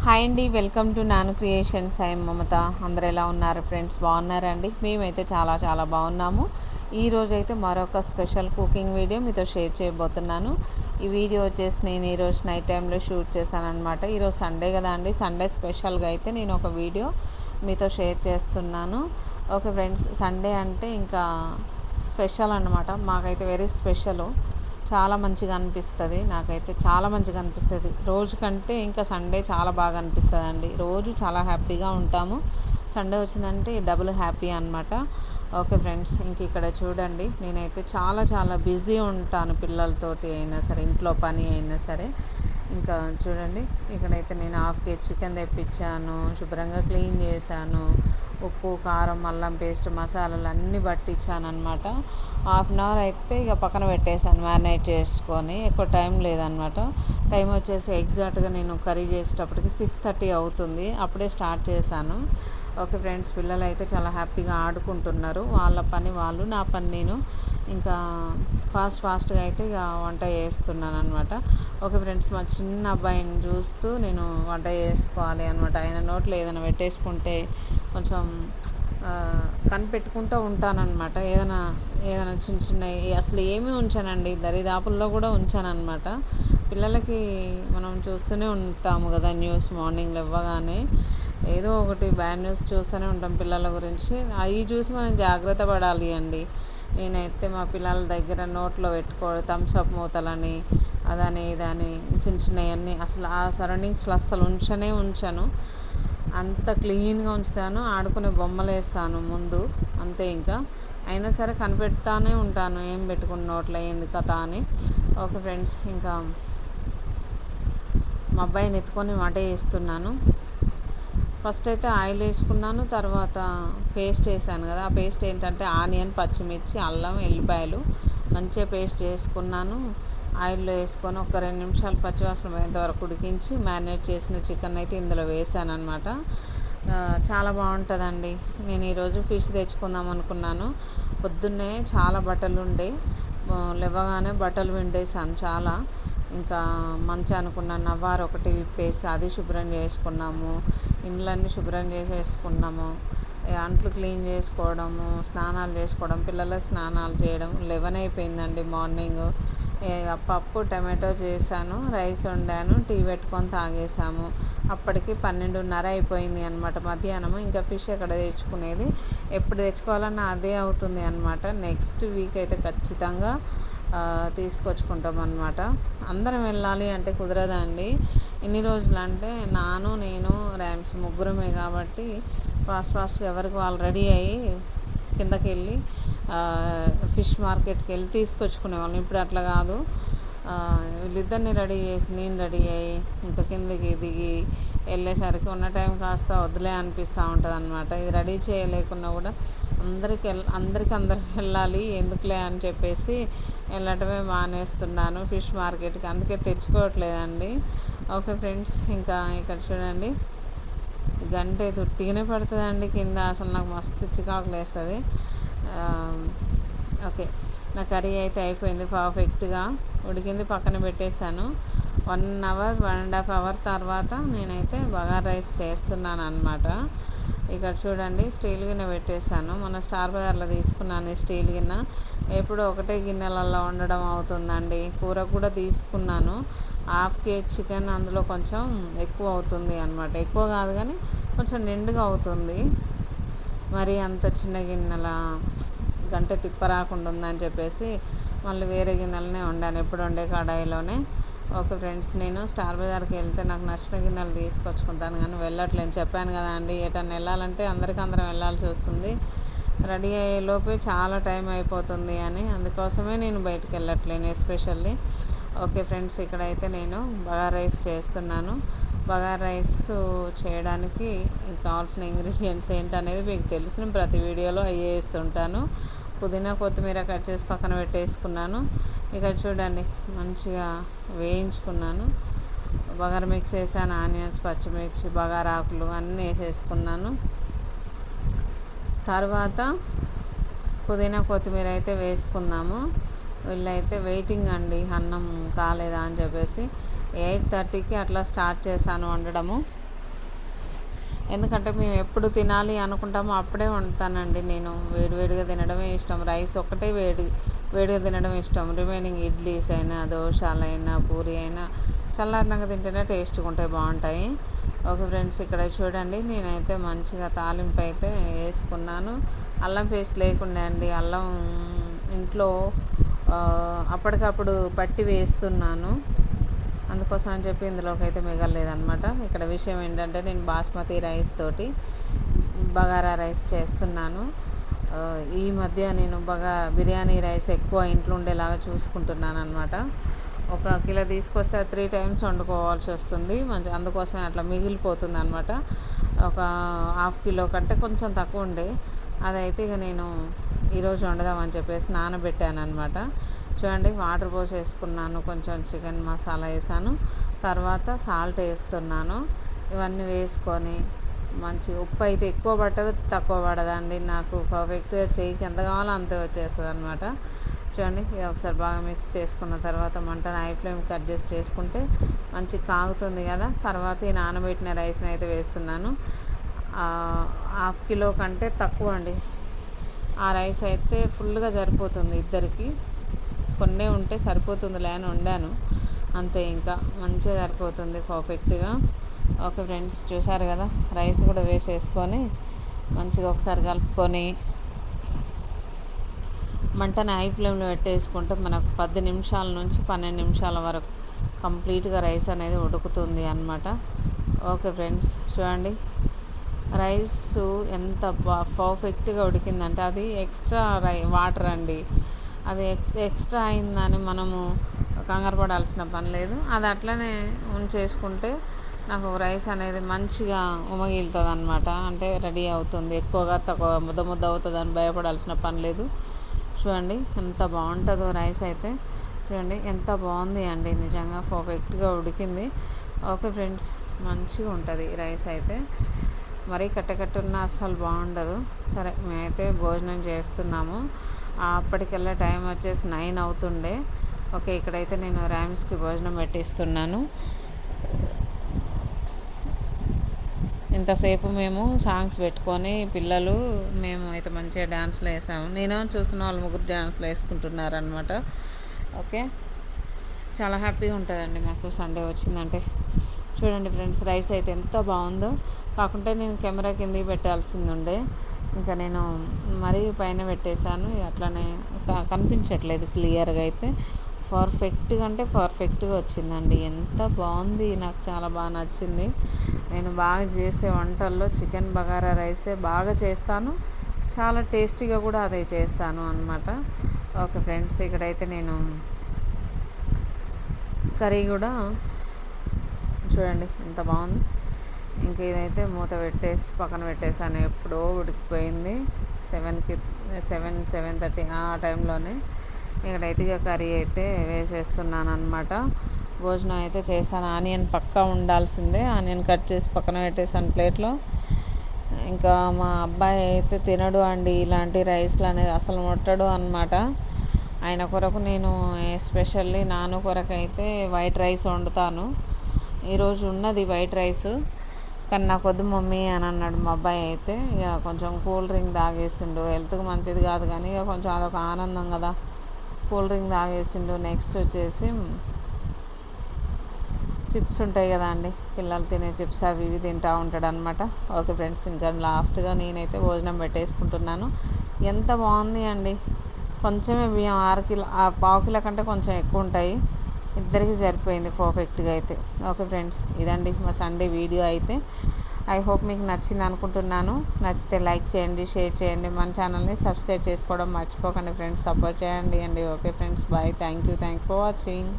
Hi అండి, welcome to నాను creations. I మమత. అందరు ఎలా ఉన్నారు ఫ్రెండ్స్? బాగున్నారండి? మేమైతే చాలా చాలా బాగున్నాము. ఈరోజైతే మరొక స్పెషల్ కుకింగ్ వీడియో మీతో షేర్ చేయబోతున్నాను. ఈ వీడియో వచ్చేసి నేను ఈరోజు నైట్ టైంలో షూట్ చేశాను అనమాట. ఈరోజు సండే కదా అండి, సండే స్పెషల్గా అయితే నేను ఒక వీడియో మీతో షేర్ చేస్తున్నాను. ఓకే ఫ్రెండ్స్, సండే అంటే ఇంకా స్పెషల్ అనమాట. మాకైతే వెరీ స్పెషల్. చాలా మంచిగా అనిపిస్తుంది. నాకైతే చాలా మంచిగా అనిపిస్తుంది. రోజు కంటే ఇంకా సండే చాలా బాగా అనిపిస్తుంది అండి. రోజు చాలా హ్యాపీగా ఉంటాము. సండే వచ్చిందంటే డబుల్ హ్యాపీ అనమాట. ఓకే ఫ్రెండ్స్, ఇంక ఇక్కడ చూడండి, నేనైతే చాలా చాలా బిజీ ఉంటాను. పిల్లలతోటి అయినా సరే, ఇంట్లో పని అయినా సరే. ఇంకా చూడండి, ఇక్కడైతే నేను హాఫ్ కేజీ చికెన్ తెప్పించాను. శుభ్రంగా క్లీన్ చేశాను. ఉప్పు, కారం, అల్లం పేస్ట్, మసాలాలు అన్నీ పట్టించాను అనమాట. హాఫ్ అన్ అవర్ అయితే ఇక పక్కన పెట్టేశాను మ్యారినేట్ చేసుకొని. ఎక్కువ టైం లేదనమాట. టైం వచ్చేసి ఎగ్జాక్ట్గా నేను కర్రీ చేసేటప్పటికి 6:30 అవుతుంది. అప్పుడే స్టార్ట్ చేశాను. ఓకే ఫ్రెండ్స్, పిల్లలు అయితే చాలా హ్యాపీగా ఆడుకుంటున్నారు. వాళ్ళ పని వాళ్ళు, నా పని నేను. ఇంకా ఫాస్ట్గా అయితే ఇక వంట చేస్తున్నాను అనమాట. ఓకే ఫ్రెండ్స్, మా చిన్న అబ్బాయిని చూస్తూ నేను వంట చేసుకోవాలి అనమాట. ఆయన నోట్లో ఏదైనా పెట్టేసుకుంటే కొంచెం కనిపెట్టుకుంటూ ఉంటానన్నమాట. ఏదైనా చిన్న చిన్నవి అసలు ఏమీ ఉంచానండి, దరిదాపుల్లో కూడా ఉంచానన్నమాట. పిల్లలకి మనం చూస్తూనే ఉంటాము కదా, న్యూస్ మార్నింగ్ ఇవ్వగానే ఏదో ఒకటి బ్యాడ్ న్యూస్ చూస్తూనే ఉంటాం పిల్లల గురించి. అవి చూసి మనం జాగ్రత్త పడాలి అండి. నేనైతే మా పిల్లల దగ్గర నోట్లో పెట్టుకోవడం, థమ్స్అప్ మూతలని, అదని ఇదని చిన్న చిన్నవన్నీ అసలు ఆ సరౌండింగ్స్లో అస్సలు ఉంచను. అంత క్లీన్గా ఉంచుతాను. ఆడుకునే బొమ్మలు వేస్తాను ముందు, అంతే. ఇంకా అయినా సరే కనిపెడతానే ఉంటాను, ఏం పెట్టుకున్న నోట్లో ఏంది కథ అని. ఓకే ఫ్రెండ్స్, ఇంకా మా అబ్బాయిని ఎత్తుకొని వంట చేస్తున్నాను. ఫస్ట్ అయితే ఆయిల్ వేసుకున్నాను, తర్వాత పేస్ట్ వేసాను కదా. ఆ పేస్ట్ ఏంటంటే ఆనియన్, పచ్చిమిర్చి, అల్లం, ఎల్లిపాయలు మంచిగా పేస్ట్ చేసుకున్నాను. ఆయిల్లో వేసుకొని ఒక 2 నిమిషాలు పచ్చివాసన పోయేంత వరకు ఉడికించి మ్యారినేట్ చేసిన చికెన్ అయితే ఇందులో వేసాను అనమాట. చాలా బాగుంటుందండి. నేను ఈరోజు ఫిష్ తెచ్చుకుందాం అనుకున్నాను. పొద్దున్నే చాలా బట్టలు ఉండే, లేవగానే బట్టలు పిండేసాను చాలా. ఇంకా మంచి అనుకున్నాను, నవ్వారు ఒకటి విప్పేసి అది శుభ్రం చేసుకున్నాము. ఇండ్లన్నీ శుభ్రం చేసేసుకున్నాము. అంట్లు క్లీన్ చేసుకోవడము, స్నానాలు చేసుకోవడం, పిల్లలకు స్నానాలు చేయడం. 11 అయిపోయిందండి మార్నింగ్. పప్పు టమాటో చేశాను, రైస్ వండాను, టీ పెట్టుకొని తాగేసాము. అప్పటికి 12:30 అయిపోయింది అనమాట మధ్యాహ్నము. ఇంకా ఫిష్ ఎక్కడ తెచ్చుకునేది, ఎప్పుడు తెచ్చుకోవాలన్నా అదే అవుతుంది అనమాట. నెక్స్ట్ వీక్ అయితే ఖచ్చితంగా తీసుకొచ్చుకుంటాం అనమాట. అందరం వెళ్ళాలి అంటే కుదరదండి. ఎన్ని రోజులు అంటే నేను ర్యామ్స్ ముగ్గురమే కాబట్టి ఫాస్ట్గా ఎవరికి వాళ్ళు రెడీ అయ్యి కిందకి వెళ్ళి ఫిష్ మార్కెట్కి వెళ్ళి తీసుకొచ్చుకునే వాళ్ళం. ఇప్పుడు అట్లా కాదు. వీళ్ళిద్దరిని రెడీ చేసి నేను రెడీ అయ్యి ఇంకా కిందకి దిగి వెళ్ళేసరికి ఉన్న టైం కాస్త వదిలే అనిపిస్తూ ఉంటుంది అనమాట. ఇది రెడీ చేయలేకున్నా కూడా అందరికి వెళ్ళాలి ఎందుకులే అని చెప్పేసి వెళ్ళటమే మానేస్తున్నాను ఫిష్ మార్కెట్కి. అందుకే తెచ్చుకోవట్లేదండి. ఓకే ఫ్రెండ్స్, ఇంకా ఇక్కడ చూడండి, గంట ఉట్టిగానే పడుతుందండి కింద. అసలు నాకు మస్తు చికాకులు వేస్తుంది. ఓకే, నా కర్రీ అయితే అయిపోయింది, పర్ఫెక్ట్గా ఉడికింది, పక్కన పెట్టేశాను. 1 అవర్ 1.5 అవర్ తర్వాత నేనైతే బగారా రైస్ చేస్తున్నాను అనమాట. ఇక్కడ చూడండి, స్టీల్ గిన్నె పెట్టేశాను. మొన్న స్టార్ బజార్లో తీసుకున్నాను ఈ స్టీల్ గిన్నె. ఎప్పుడు ఒకటే గిన్నెలలో వండడం అవుతుందండి. కూర కూడా తీసుకున్నాను. హాఫ్ కేజీ చికెన్, అందులో కొంచెం ఎక్కువ అవుతుంది అనమాట. ఎక్కువ కాదు కానీ కొంచెం నిండుగా అవుతుంది. మరి అంత చిన్న గిన్నెల గంట తిప్పరాకుండా ఉందని చెప్పేసి మళ్ళీ వేరే గిన్నెలనే వండాను, ఎప్పుడు వండే కడాయిలోనే. ఓకే ఫ్రెండ్స్, నేను స్టార్ బజార్కి వెళ్తే నాకు నచ్చిన గిన్నెలు తీసుకొచ్చుకుంటాను, కానీ వెళ్ళట్లేను. చెప్పాను కదా అండి, ఎటన్నా వెళ్ళాలంటే అందరం వెళ్ళాల్సి వస్తుంది. రెడీ అయ్యేలోపే చాలా టైం అయిపోతుంది అని, అందుకోసమే నేను బయటకు వెళ్ళట్లేను ఎస్పెషల్లీ. ఓకే ఫ్రెండ్స్, ఇక్కడైతే నేను బగారా రైస్ చేస్తున్నాను. బగారా రైస్ చేయడానికి కావాల్సిన ఇంగ్రీడియంట్స్ ఏంటనేది మీకు తెలిసిన ప్రతి వీడియోలో అయ్యే వేస్తుంటాను. పుదీనా, కొత్తిమీర కట్ చేసి పక్కన పెట్టేసుకున్నాను. ఇక చూడండి, మంచిగా వేయించుకున్నాను. బగారా మిక్స్ వేసాను, ఆనియన్స్, పచ్చిమిర్చి, బగారా ఆకులు అన్నీ వేసేసుకున్నాను. తర్వాత పుదీనా, కొత్తిమీర అయితే వేసుకుందాము. వీళ్ళైతే వెయిటింగ్ అండి, అన్నం కాలేదా అని చెప్పేసి. 8:30కి అట్లా స్టార్ట్ చేశాను వండడము. ఎందుకంటే మేము ఎప్పుడు తినాలి అనుకుంటామో అప్పుడే వండుతానండి నేను. వేడివేడిగా తినడమే ఇష్టం. రైస్ ఒక్కటే వేడిగా తినడం ఇష్టం. రిమైనింగ్ ఇడ్లీస్ అయినా, దోశలైనా, పూరి అయినా చల్లారినాక తింటేనే టేస్ట్గా ఉంటాయి, బాగుంటాయి. ఓకే ఫ్రెండ్స్, ఇక్కడ చూడండి నేనైతే మంచిగా తాలింపు అయితే వేసుకున్నాను. అల్లం పేస్ట్ లేకుండా అండి, అల్లం ఇంట్లో అప్పటికప్పుడు పట్టి వేస్తున్నాను. అందుకోసం అని చెప్పి ఇందులోకి అయితే మిగలలేదనమాట. ఇక్కడ విషయం ఏంటంటే నేను బాస్మతి రైస్ తోటి బగారా రైస్ చేస్తున్నాను. ఈ మధ్య నేను బిర్యానీ రైస్ ఎక్కువ ఇంట్లో ఉండేలాగా చూసుకుంటున్నాను అనమాట. 1 కిలో తీసుకొస్తే 3 టైమ్స్ వండుకోవాల్సి వస్తుంది. అందుకోసమే అట్లా మిగిలిపోతుంది అనమాట. ఒక 1/2 కిలో కంటే కొంచెం తక్కువ ఉండే, అదైతే ఇక నేను ఈరోజు వండుదామని చెప్పేసి నానబెట్టాను అనమాట. చూడండి, వాటర్ పోసేసుకున్నాను, కొంచెం చికెన్ మసాలా వేసాను, తర్వాత సాల్ట్ వేస్తున్నాను. ఇవన్నీ వేసుకొని మంచి ఉప్పు అయితే ఎక్కువ పట్టదు, తక్కువ పడదండి. నాకు పర్ఫెక్ట్గా చేయికి ఎంత కావాలో అంతే వచ్చేస్తుంది అనమాట. చూడండి, ఇది ఒకసారి బాగా మిక్స్ చేసుకున్న తర్వాత మంటను హై ఫ్లేమ్కి అడ్జస్ట్ చేసుకుంటే మంచి కాగుతుంది కదా. తర్వాత ఈ నానబెట్టిన రైస్ని అయితే వేస్తున్నాను. 1/2 కిలో కంటే తక్కువ అండి. ఆ రైస్ అయితే ఫుల్గా సరిపోతుంది ఇద్దరికి. కొన్నే ఉంటే సరిపోతుందిలే అని వండాను అంతే, ఇంకా మంచిగా సరిపోతుంది పర్ఫెక్ట్గా. ఓకే ఫ్రెండ్స్, చూసారు కదా, రైస్ కూడా వేసేసుకొని మంచిగా ఒకసారి కలుపుకొని మంటని హై ఫ్లేమ్లో పెట్టేసుకుంటే మనకు 10 నిమిషాల నుంచి 12 నిమిషాల వరకు కంప్లీట్గా రైస్ అనేది ఉడుకుతుంది అన్నమాట. ఓకే ఫ్రెండ్స్, చూడండి రైస్ ఎంత పర్ఫెక్ట్గా ఉడికిందంటే అది ఎక్స్ట్రా వాటర్ అండి. అది ఎక్స్ట్రా అయిందని మనము కంగారు పడాల్సిన పని లేదు. అది అట్లనే ఉంచేసుకుంటే నాకు రైస్ అనేది మంచిగా ఉమగిలుతుంది అనమాట. అంటే రెడీ అవుతుంది. ఎక్కువగా తక్కువ ముద్ద అవుతుంది అని భయపడాల్సిన పని లేదు. చూడండి ఎంత బాగుంటుందో రైస్ అయితే. చూడండి ఎంత బాగుంది అండి, నిజంగా పర్ఫెక్ట్గా ఉడికింది. ఓకే ఫ్రెండ్స్, మంచిగా ఉంటుంది రైస్ అయితే. మరీ కట్టకట్టున్న అస్సలు బాగుండదు. సరే, మేమైతే భోజనం చేస్తున్నాము. అప్పటికల్లా టైం వచ్చేసి 9 అవుతుండే. ఓకే, ఇక్కడైతే నేను ర్యామ్స్కి భోజనం పెట్టిస్తున్నాను. ఇంతసేపు మేము సాంగ్స్ పెట్టుకొని పిల్లలు మేము అయితే మంచిగా డ్యాన్స్లు వేసాము. నేను చూస్తున్న వాళ్ళు 3 డ్యాన్స్లు వేసుకుంటున్నారనమాట. ఓకే, చాలా హ్యాపీగా ఉంటుందండి మాకు సండే వచ్చిందంటే. చూడండి ఫ్రెండ్స్, రైస్ అయితే ఎంత బాగుందో. కాకుంటే నేను కెమెరా కిందకి పెట్టాల్సింది ఉండే, ఇంకా నేను మరీ పైన పెట్టేశాను. అట్లనే కనిపించట్లేదు క్లియర్గా. అయితే పర్ఫెక్ట్గా అంటే పర్ఫెక్ట్గా వచ్చిందండి. ఎంత బాగుంది, నాకు చాలా బాగా నచ్చింది. నేను బాగా చేసే వంటల్లో చికెన్ బగారా రైసే బాగా చేస్తాను. చాలా టేస్టీగా కూడా అదే చేస్తాను అన్నమాట. ఓకే ఫ్రెండ్స్, ఇక్కడైతే నేను కర్రీ కూడా చూడండి ఎంత బాగుంది. ఇంక ఇదైతే మూత పెట్టేసి పక్కన పెట్టేసాను. ఎప్పుడో ఉడికిపోయింది. 7:30 ఆ టైంలోనే. ఇక్కడైతే ఇక కర్రీ అయితే వేసేస్తున్నాను అనమాట. భోజనం అయితే చేశాను. ఆనియన్ పక్కా ఉండాల్సిందే. ఆనియన్ కట్ చేసి పక్కన పెట్టేసాను ప్లేట్లో. ఇంకా మా అబ్బాయి అయితే తినడు అండి ఇలాంటి రైస్లు అనేది, అసలు ముట్టడు అనమాట. ఆయన కొరకు నేను ఎస్పెషల్లీ నాన్న కొరకు అయితే వైట్ రైస్ వండుతాను. ఈరోజు ఉన్నది వైట్ రైస్, కానీ నాకు వద్దు మమ్మీ అని అన్నాడు మా అబ్బాయి అయితే. ఇక కొంచెం కూల్ డ్రింక్ తాగేసిండు. హెల్త్కి మంచిది కాదు కానీ ఇక కొంచెం అదొక ఆనందం కదా, కూల్ డ్రింక్ తాగేసిండు. నెక్స్ట్ వచ్చేసి చిప్స్ ఉంటాయి కదా అండి, పిల్లలు తినే చిప్స్, అవి ఇవి తింటూ ఉంటాడు అనమాట. ఓకే ఫ్రెండ్స్, ఇంకా లాస్ట్గా నేనైతే భోజనం పెట్టేసుకుంటున్నాను. ఎంత బాగుంది అండి. కొంచెమే బియ్యం, 6 కిలో, 1/4 కిలో కంటే కొంచెం ఎక్కువ ఉంటాయి. ఇద్దరికి సరిపోయింది పర్ఫెక్ట్గా అయితే. ఓకే ఫ్రెండ్స్, ఇదండి మా సండే వీడియో అయితే. ఐ హోప్ మీకు నచ్చింది అనుకుంటున్నాను. నచ్చితే లైక్ చేయండి, షేర్ చేయండి, మన ఛానల్ని సబ్స్క్రైబ్ చేసుకోవడం మర్చిపోకండి ఫ్రెండ్స్. సపోర్ట్ చేయండి అండి. Okay friends, bye. Thank you for watching.